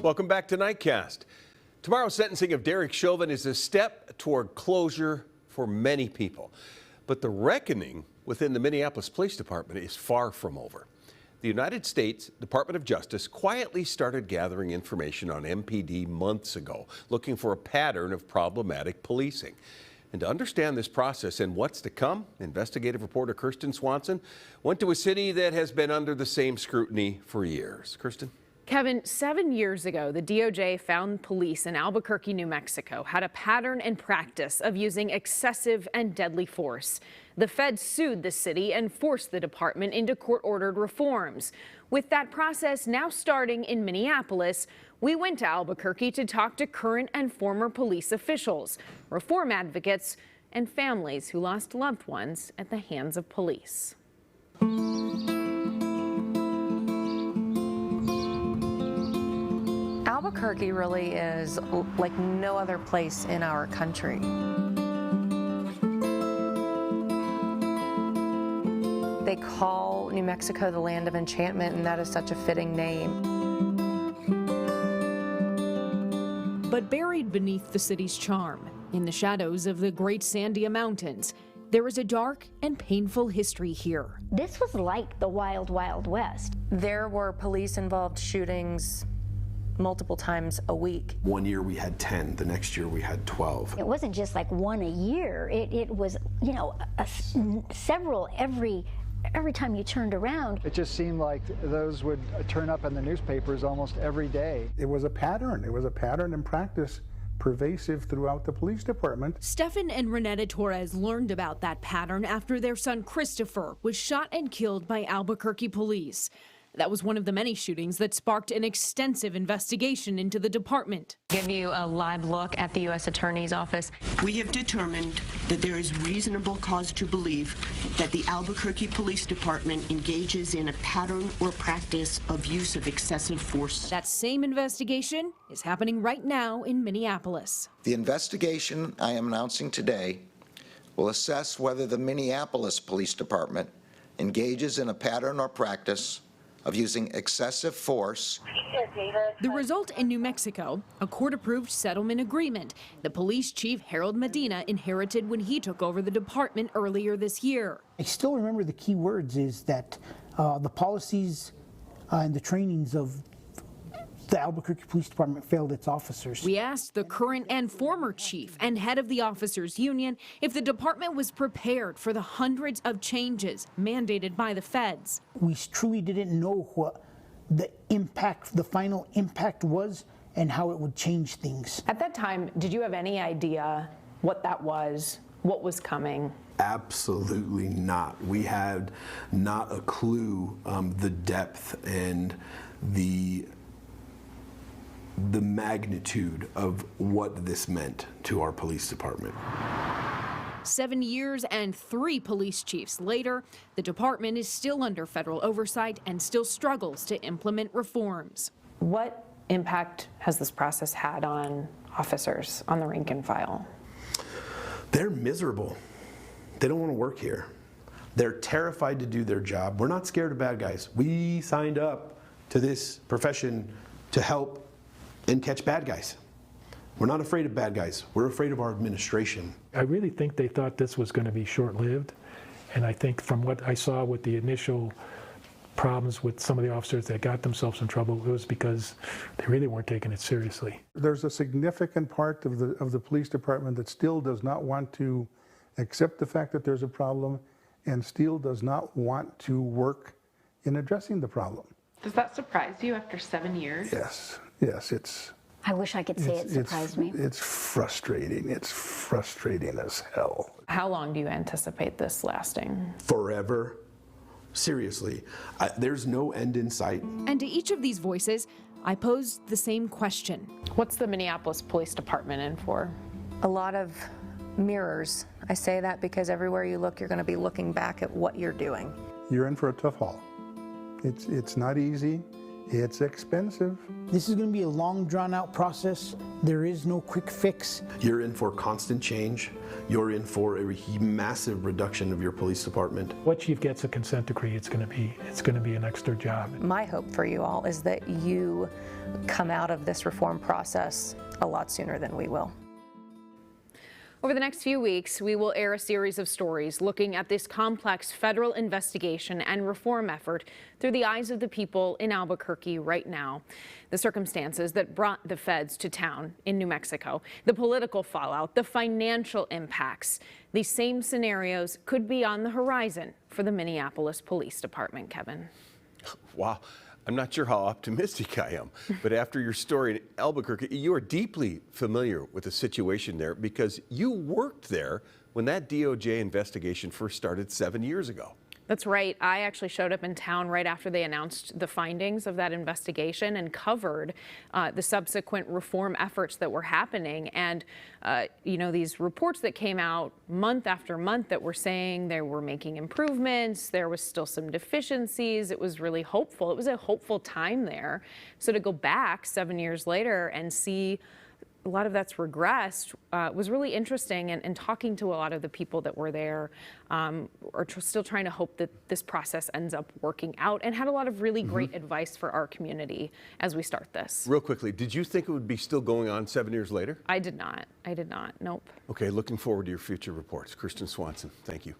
Welcome back to Nightcast. Tomorrow's sentencing of Derek Chauvin is a step toward closure for many people. But the reckoning within the Minneapolis Police Department is far from over. The United States Department of Justice quietly started gathering information on MPD months ago, looking for a pattern of problematic policing. And to understand this process and what's to come, investigative reporter Kirsten Swanson went to a city that has been under the same scrutiny for years. Kirsten? Kevin, 7 years ago, the DOJ found police in Albuquerque, New Mexico, had a pattern and practice of using excessive and deadly force. The feds sued the city and forced the department into court-ordered reforms. With that process now starting in Minneapolis, we went to Albuquerque to talk to current and former police officials, reform advocates, and families who lost loved ones at the hands of police. Albuquerque really is like no other place in our country. They call New Mexico the land of enchantment, and that is such a fitting name. But buried beneath the city's charm, in the shadows of the Great Sandia Mountains, there is a dark and painful history here. This was like the Wild Wild West. There were police-involved shootings multiple times a week. One year we had 10, the next year we had 12. It wasn't just like one a year. It was, you know, several every time you turned around. It just seemed like those would turn up in the newspapers almost every day. It was a pattern. It was a pattern in practice pervasive throughout the police department. Stefan and Renetta Torres learned about that pattern after their son Christopher was shot and killed by Albuquerque police. That was one of the many shootings that sparked an extensive investigation into the department. Give you a live look at the U.S. Attorney's Office. We have determined that there is reasonable cause to believe that the Albuquerque Police Department engages in a pattern or practice of use of excessive force. That same investigation is happening right now in Minneapolis. The investigation I am announcing today will assess whether the Minneapolis Police Department engages in a pattern or practice of using excessive force. The result in New Mexico, a court-approved settlement agreement the police chief Harold Medina inherited when he took over the department earlier this year. I still remember the key words is that the policies and the trainings of the Albuquerque Police Department failed its officers. We asked the current and former chief and head of the officers union if the department was prepared for the hundreds of changes mandated by the feds. We truly didn't know what the impact, the final impact was and how it would change things. At that time, did you have any idea what that was, what was coming? Absolutely not. We had not a clue the depth and the magnitude of what this meant to our police department. 7 years and 3 police chiefs later, the department is still under federal oversight and still struggles to implement reforms. What impact has this process had on officers, on the rank and file? They're miserable. They don't want to work here. They're terrified to do their job. We're not scared of bad guys. We signed up to this profession to help and catch bad guys. We're not afraid of bad guys. We're afraid of our administration. I really think they thought this was going to be short-lived, and I think from what I saw with the initial problems with some of the officers that got themselves in trouble, it was because they really weren't taking it seriously. There's a significant part of the police department that still does not want to accept the fact that there's a problem and still does not want to work in addressing the problem. Does that surprise you after 7 years? Yes, it's... I wish I could say it surprised me. It's frustrating. It's frustrating as hell. How long do you anticipate this lasting? Forever. Seriously. There's no end in sight. And to each of these voices, I posed the same question. What's the Minneapolis Police Department in for? A lot of mirrors. I say that because everywhere you look, you're going to be looking back at what you're doing. You're in for a tough haul. It's not easy. It's expensive. This is going to be a long, drawn-out process. There is no quick fix. You're in for constant change. You're in for a massive reduction of your police department. What chief gets a consent decree, it's going to be an extra job. My hope for you all is that you come out of this reform process a lot sooner than we will. Over the next few weeks, we will air a series of stories looking at this complex federal investigation and reform effort through the eyes of the people in Albuquerque right now. The circumstances that brought the feds to town in New Mexico, the political fallout, the financial impacts. These same scenarios could be on the horizon for the Minneapolis Police Department, Kevin. Wow. I'm not sure how optimistic I am, but after your story in Albuquerque, you are deeply familiar with the situation there because you worked there when that DOJ investigation first started 7 years ago. That's right. I actually showed up in town right after they announced the findings of that investigation and covered the subsequent reform efforts that were happening. And, you know, these reports that came out month after month that were saying they were making improvements, there was still some deficiencies. It was really hopeful. It was a hopeful time there. So to go back 7 years later and see a lot of that's regressed was really interesting, and talking to a lot of the people that were there are still trying to hope that this process ends up working out, and had a lot of really great advice for our community as we start this. Real quickly, did you think it would be still going on 7 years later? I did not. Nope. Okay, looking forward to your future reports. Kristen Swanson, thank you.